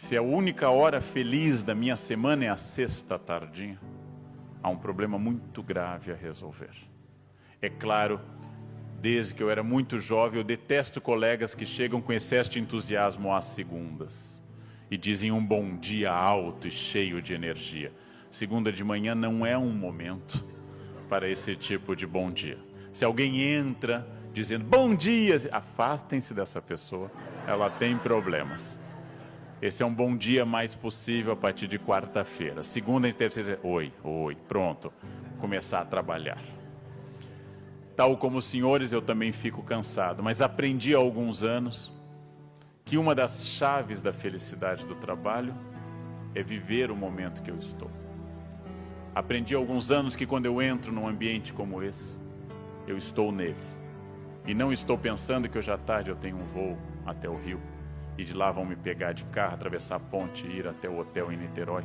Se a única hora feliz da minha semana é a sexta tardinha, há um problema muito grave a resolver. É claro, desde que eu era muito jovem, eu detesto colegas que chegam com excesso de entusiasmo às segundas e dizem um bom dia alto e cheio de energia. Segunda de manhã não é um momento para esse tipo de bom dia. Se alguém entra dizendo bom dia, afastem-se dessa pessoa, ela tem problemas. Esse é um bom dia mais possível a partir de quarta-feira. Segunda, a gente deve dizer oi, pronto, começar a trabalhar. Tal como os senhores, eu também fico cansado, mas aprendi há alguns anos que uma das chaves da felicidade do trabalho é viver o momento que eu estou. Aprendi há alguns anos que quando eu entro num ambiente como esse, eu estou nele. E não estou pensando que hoje à tarde eu tenho um voo até o Rio, e de lá vão me pegar de carro, atravessar a ponte e ir até o hotel em Niterói.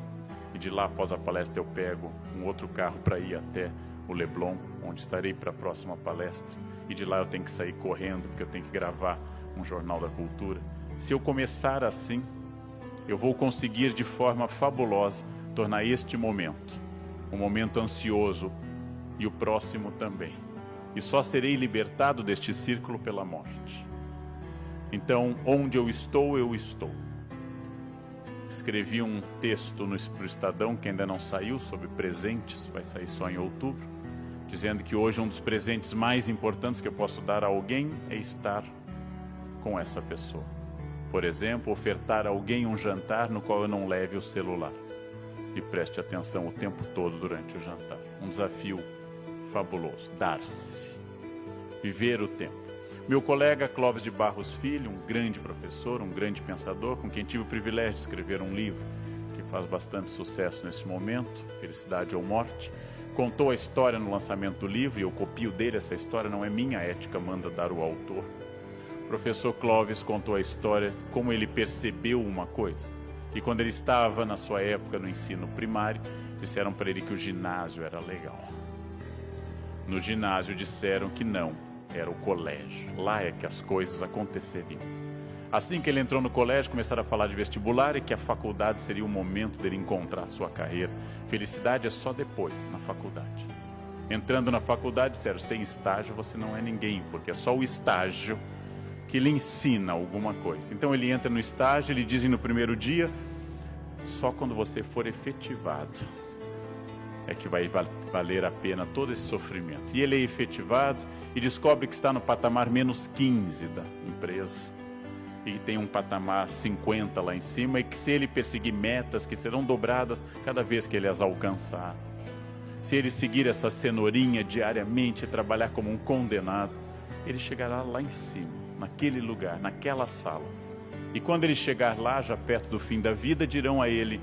E de lá, após a palestra, eu pego um outro carro para ir até o Leblon, onde estarei para a próxima palestra. E de lá eu tenho que sair correndo, porque eu tenho que gravar um Jornal da Cultura. Se eu começar assim, eu vou conseguir de forma fabulosa tornar este momento um momento ansioso e o próximo também. E só serei libertado deste círculo pela morte. Então, onde eu estou, eu estou. Escrevi um texto para o Estadão, que ainda não saiu, sobre presentes, vai sair só em outubro, dizendo que hoje um dos presentes mais importantes que eu posso dar a alguém é estar com essa pessoa. Por exemplo, ofertar a alguém um jantar no qual eu não leve o celular e preste atenção o tempo todo durante o jantar. Um desafio fabuloso, dar-se, viver o tempo. Meu colega Clóvis de Barros Filho, um grande professor, um grande pensador, com quem tive o privilégio de escrever um livro que faz bastante sucesso nesse momento, Felicidade ou Morte, contou a história no lançamento do livro, e eu copio dele essa história, não é minha, a ética manda dar o autor. O professor Clóvis contou a história, como ele percebeu uma coisa. E quando ele estava, na sua época, no ensino primário, disseram para ele que o ginásio era legal. No ginásio disseram que não, era o colégio. Lá é que as coisas aconteceriam. Assim que ele entrou no colégio, começaram a falar de vestibular e que a faculdade seria o momento dele encontrar a sua carreira. Felicidade é só depois, na faculdade. Entrando na faculdade, disseram, sem estágio você não é ninguém, porque é só o estágio que lhe ensina alguma coisa. Então ele entra no estágio, ele dizem no primeiro dia, só quando você for efetivado é que vai valer a pena todo esse sofrimento. E ele é efetivado e descobre que está no patamar menos 15 da empresa. E tem um patamar 50 lá em cima, e que se ele perseguir metas que serão dobradas cada vez que ele as alcançar, se ele seguir essa cenourinha diariamente e trabalhar como um condenado, ele chegará lá em cima, naquele lugar, naquela sala. E quando ele chegar lá, já perto do fim da vida, dirão a ele,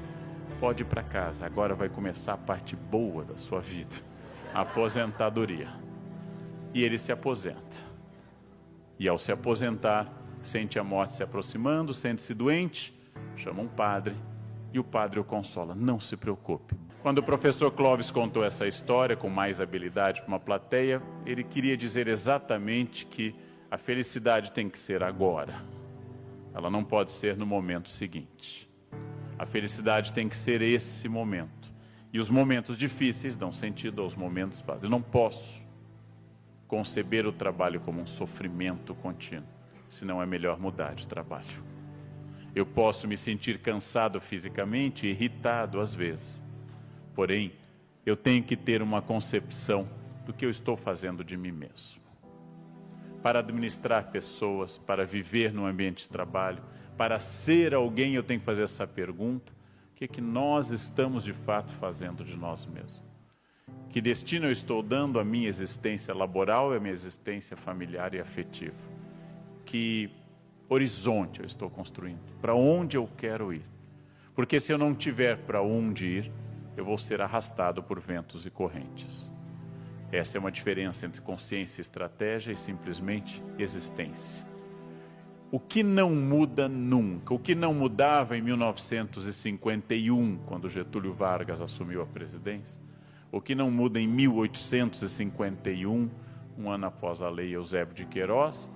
pode ir para casa, agora vai começar a parte boa da sua vida, a aposentadoria. E ele se aposenta. E ao se aposentar, sente a morte se aproximando, sente-se doente, chama um padre, e o padre o consola, não se preocupe. Quando o professor Clóvis contou essa história com mais habilidade para uma plateia, ele queria dizer exatamente que a felicidade tem que ser agora. Ela não pode ser no momento seguinte. A felicidade tem que ser esse momento. E os momentos difíceis dão sentido aos momentos fáceis. Eu não posso conceber o trabalho como um sofrimento contínuo, senão é melhor mudar de trabalho. Eu posso me sentir cansado fisicamente, irritado às vezes. Porém, eu tenho que ter uma concepção do que eu estou fazendo de mim mesmo. Para administrar pessoas, para viver no ambiente de trabalho, para ser alguém, eu tenho que fazer essa pergunta: o que é que nós estamos de fato fazendo de nós mesmos? Que destino eu estou dando à minha existência laboral e à minha existência familiar e afetiva? Que horizonte eu estou construindo? Para onde eu quero ir? Porque se eu não tiver para onde ir, eu vou ser arrastado por ventos e correntes. Essa é uma diferença entre consciência e estratégia e simplesmente existência. O que não muda nunca, o que não mudava em 1951, quando Getúlio Vargas assumiu a presidência, o que não muda em 1851, um ano após a lei Eusébio de Queiroz,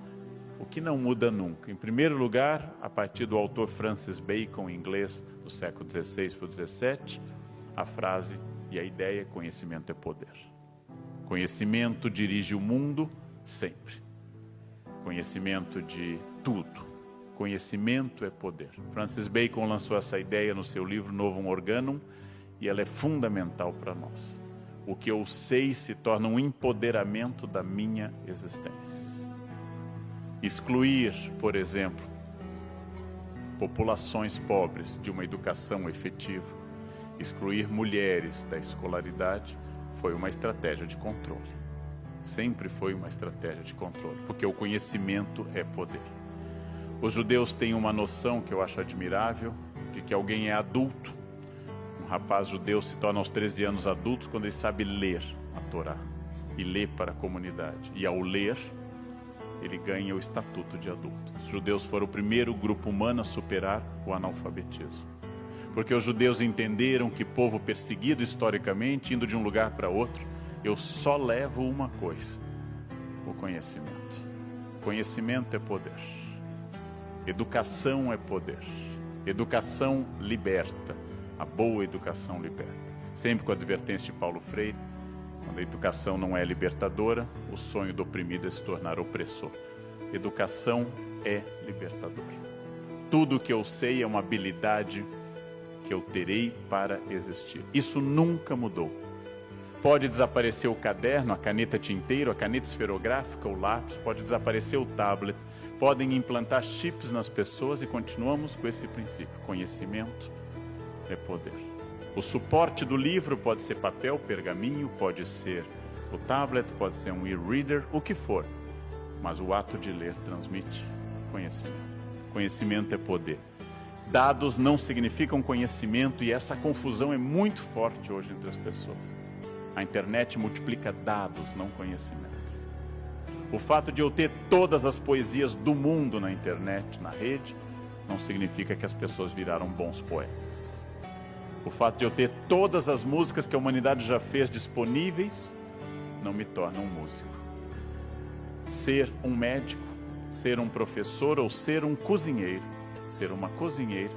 o que não muda nunca. Em primeiro lugar, a partir do autor Francis Bacon, em inglês, do século XVI para o XVII, a frase e a ideia: conhecimento é poder. Conhecimento dirige o mundo sempre. Conhecimento de tudo. Conhecimento é poder. Francis Bacon lançou essa ideia no seu livro Novum Organum e ela é fundamental para nós. O que eu sei se torna um empoderamento da minha existência. Excluir, por exemplo, populações pobres de uma educação efetiva, excluir mulheres da escolaridade, foi uma estratégia de controle. Sempre foi uma estratégia de controle, porque o conhecimento é poder. Os judeus têm uma noção que eu acho admirável, de que alguém é adulto. Um rapaz judeu se torna aos 13 anos adulto quando ele sabe ler a Torá e ler para a comunidade. E ao ler, ele ganha o estatuto de adulto. Os judeus foram o primeiro grupo humano a superar o analfabetismo. Porque os judeus entenderam que povo perseguido historicamente, indo de um lugar para outro, eu só levo uma coisa: o conhecimento. Conhecimento é poder. Educação é poder. Educação liberta. A boa educação liberta. Sempre com a advertência de Paulo Freire: quando a educação não é libertadora, o sonho do oprimido é se tornar opressor. Educação é libertadora. Tudo o que eu sei é uma habilidade que eu terei para existir. Isso nunca mudou. Pode desaparecer o caderno, a caneta tinteiro, a caneta esferográfica, o lápis, pode desaparecer o tablet, podem implantar chips nas pessoas e continuamos com esse princípio: conhecimento é poder. O suporte do livro pode ser papel, pergaminho, pode ser o tablet, pode ser um e-reader, o que for. Mas o ato de ler transmite conhecimento. Conhecimento é poder. Dados não significam conhecimento e essa confusão é muito forte hoje entre as pessoas. A internet multiplica dados, não conhecimento. O fato de eu ter todas as poesias do mundo na internet, na rede, não significa que as pessoas viraram bons poetas. O fato de eu ter todas as músicas que a humanidade já fez disponíveis, não me torna um músico. Ser um médico, ser um professor ou ser um cozinheiro, ser uma cozinheira,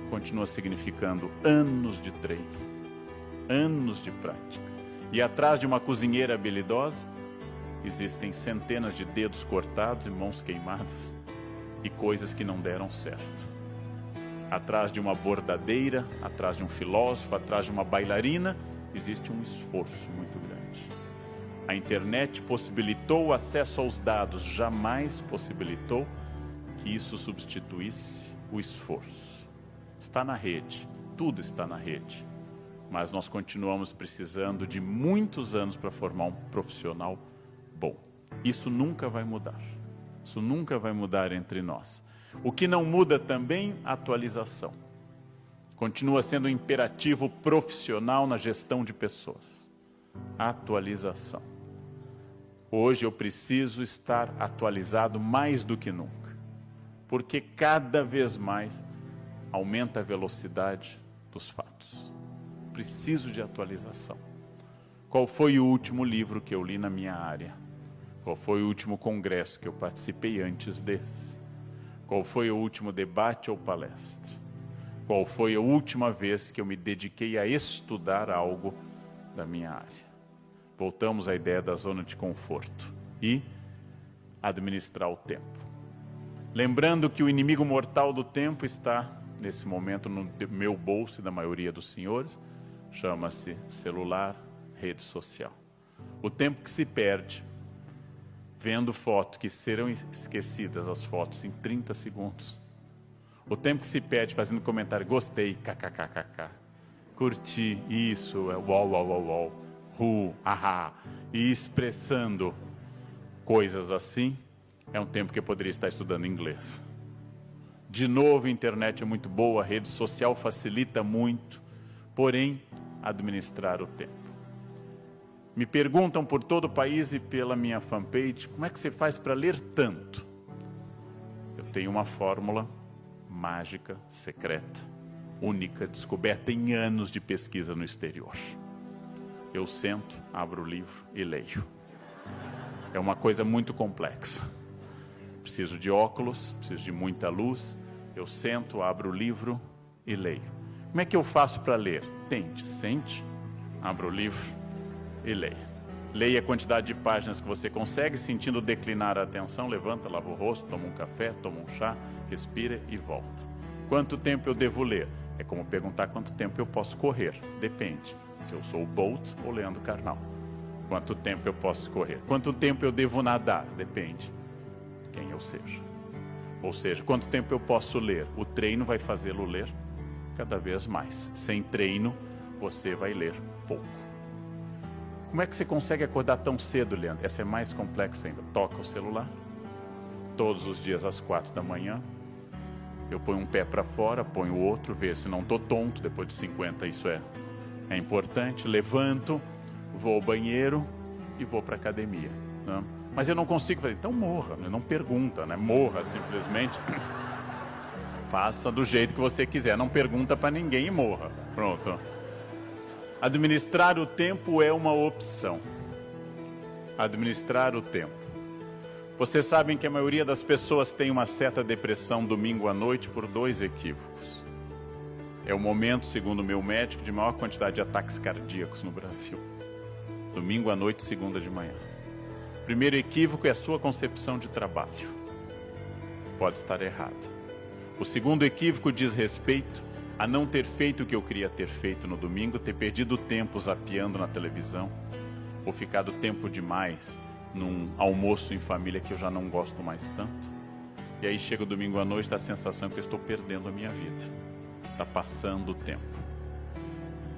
continua significando anos de treino, anos de prática. E atrás de uma cozinheira habilidosa, existem centenas de dedos cortados e mãos queimadas e coisas que não deram certo. Atrás de uma bordadeira, atrás de um filósofo, atrás de uma bailarina, existe um esforço muito grande. A internet possibilitou o acesso aos dados, jamais possibilitou que isso substituísse o esforço. Está na rede, tudo está na rede. Mas nós continuamos precisando de muitos anos para formar um profissional bom. Isso nunca vai mudar. Isso nunca vai mudar entre nós. O que não muda também, a atualização. Continua sendo um imperativo profissional na gestão de pessoas. Atualização. Hoje eu preciso estar atualizado mais do que nunca. Porque cada vez mais aumenta a velocidade dos fatos. Preciso de atualização. Qual foi o último livro que eu li na minha área? Qual foi o último congresso que eu participei antes desse? Qual foi o último debate ou palestra? Qual foi a última vez que eu me dediquei a estudar algo da minha área? Voltamos à ideia da zona de conforto e administrar o tempo. Lembrando que o inimigo mortal do tempo está, nesse momento, no meu bolso e da maioria dos senhores, chama-se celular, rede social. O tempo que se perde vendo fotos que serão esquecidas, as fotos, em 30 segundos. O tempo que se perde fazendo comentário, gostei, kkkk, curti, isso, uau, uau, uau, uau, ahá, e expressando coisas assim, é um tempo que eu poderia estar estudando inglês. De novo, a internet é muito boa, a rede social facilita muito, porém, administrar o tempo. Me perguntam por todo o país e pela minha fanpage, como é que você faz para ler tanto? Eu tenho uma fórmula mágica, secreta, única, descoberta em anos de pesquisa no exterior. Eu sento, abro o livro e leio. É uma coisa muito complexa. preciso de óculos, preciso de muita luz. Eu sento, abro o livro e leio. Como é que eu faço para ler? Tente, sente, abra o livro e leia. Leia a quantidade de páginas que você consegue, sentindo declinar a atenção, levanta, lava o rosto, toma um café, toma um chá, respira e volta. Quanto tempo eu devo ler? É como perguntar quanto tempo eu posso correr. Depende, se eu sou o Bolt ou Leandro Carnal. Quanto tempo eu posso correr? Quanto tempo eu devo nadar? Depende quem eu seja. Ou seja, quanto tempo eu posso ler? O treino vai fazê-lo ler cada vez mais. Sem treino, você vai ler pouco. Como é que você consegue acordar tão cedo, Leandro? Essa é mais complexa ainda. Toca o celular. Todos os dias às 4 da manhã. Eu ponho um pé para fora, ponho o outro, vejo se não estou tonto. Depois de 50, isso é importante. Levanto, vou ao banheiro e vou para a academia, né? Mas eu não consigo fazer. Então morra, né? Não pergunta, né? Morra simplesmente. Faça do jeito que você quiser. Não pergunta para ninguém e morra. Pronto. Administrar o tempo é uma opção. Administrar o tempo. Vocês sabem que a maioria das pessoas tem uma certa depressão domingo à noite por 2 equívocos. É o momento, segundo o meu médico, de maior quantidade de ataques cardíacos no Brasil. Domingo à noite, segunda de manhã. O primeiro equívoco é a sua concepção de trabalho. Pode estar errada. O segundo equívoco diz respeito a não ter feito o que eu queria ter feito no domingo, ter perdido tempo zapeando na televisão, ou ficado tempo demais num almoço em família que eu já não gosto mais tanto. E aí chega o domingo à noite, dá a sensação que eu estou perdendo a minha vida. Está passando o tempo.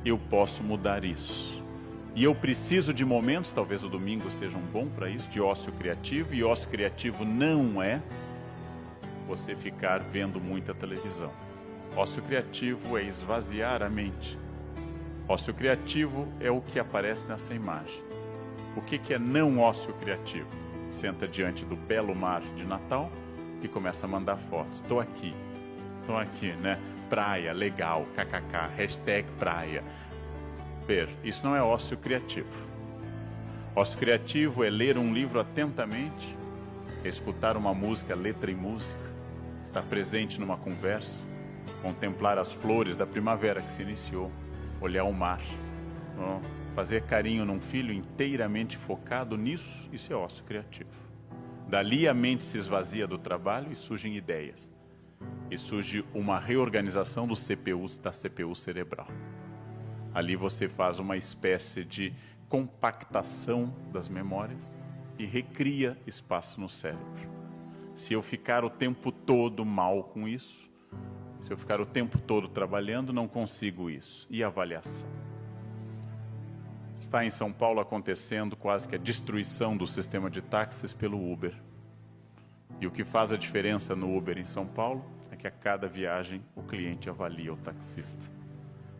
Eu posso mudar isso. E eu preciso de momentos, talvez o domingo seja um bom para isso, de ócio criativo. E ócio criativo não é você ficar vendo muita televisão. Ócio criativo é esvaziar a mente. Ócio criativo é o que aparece nessa imagem. O que é não ócio criativo? Senta diante do belo mar de Natal e começa a mandar fotos. Estou aqui, né? Praia, legal, kkk, hashtag praia. Ver, isso não é ócio criativo. Ócio criativo é ler um livro atentamente, escutar uma música, letra e música, estar presente numa conversa, contemplar as flores da primavera que se iniciou, olhar o mar, fazer carinho num filho inteiramente focado nisso, isso é ócio criativo. Dali a mente se esvazia do trabalho e surgem ideias. E surge uma reorganização do CPU, da CPU cerebral. Ali você faz uma espécie de compactação das memórias e recria espaço no cérebro. Se eu ficar o tempo todo mal com isso, se eu ficar o tempo todo trabalhando, não consigo isso. E avaliação? Está em São Paulo acontecendo quase que a destruição do sistema de táxis pelo Uber. E o que faz a diferença no Uber em São Paulo é que a cada viagem o cliente avalia o taxista.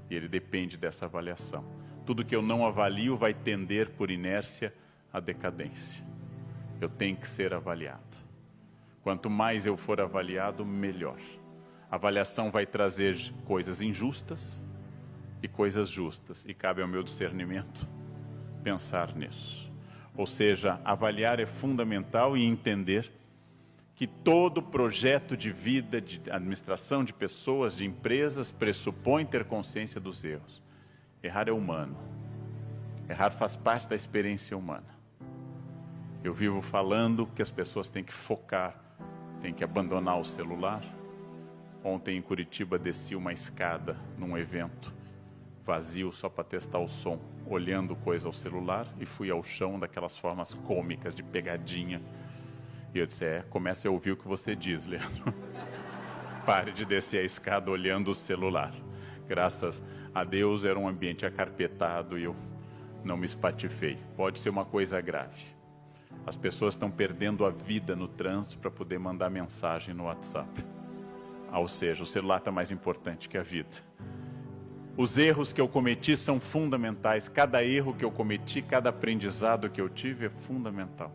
E ele depende dessa avaliação. Tudo que eu não avalio vai tender por inércia à decadência. Eu tenho que ser avaliado. Quanto mais eu for avaliado, melhor. A avaliação vai trazer coisas injustas e coisas justas. E cabe ao meu discernimento pensar nisso. Ou seja, avaliar é fundamental e entender que todo projeto de vida, de administração de pessoas, de empresas, pressupõe ter consciência dos erros. Errar é humano. Errar faz parte da experiência humana. Eu vivo falando que as pessoas têm que focar, têm que abandonar o celular. Ontem em Curitiba desci uma escada num evento vazio só para testar o som, olhando coisa ao celular, e fui ao chão daquelas formas cômicas de pegadinha. E eu disse, comece a ouvir o que você diz, Leandro. Pare de descer a escada olhando o celular. Graças a Deus era um ambiente acarpetado e eu não me espatifei. Pode ser uma coisa grave. As pessoas estão perdendo a vida no trânsito para poder mandar mensagem no WhatsApp. Ou seja, o celular está mais importante que a vida. Os erros que eu cometi são fundamentais. Cada erro que eu cometi, cada aprendizado que eu tive é fundamental.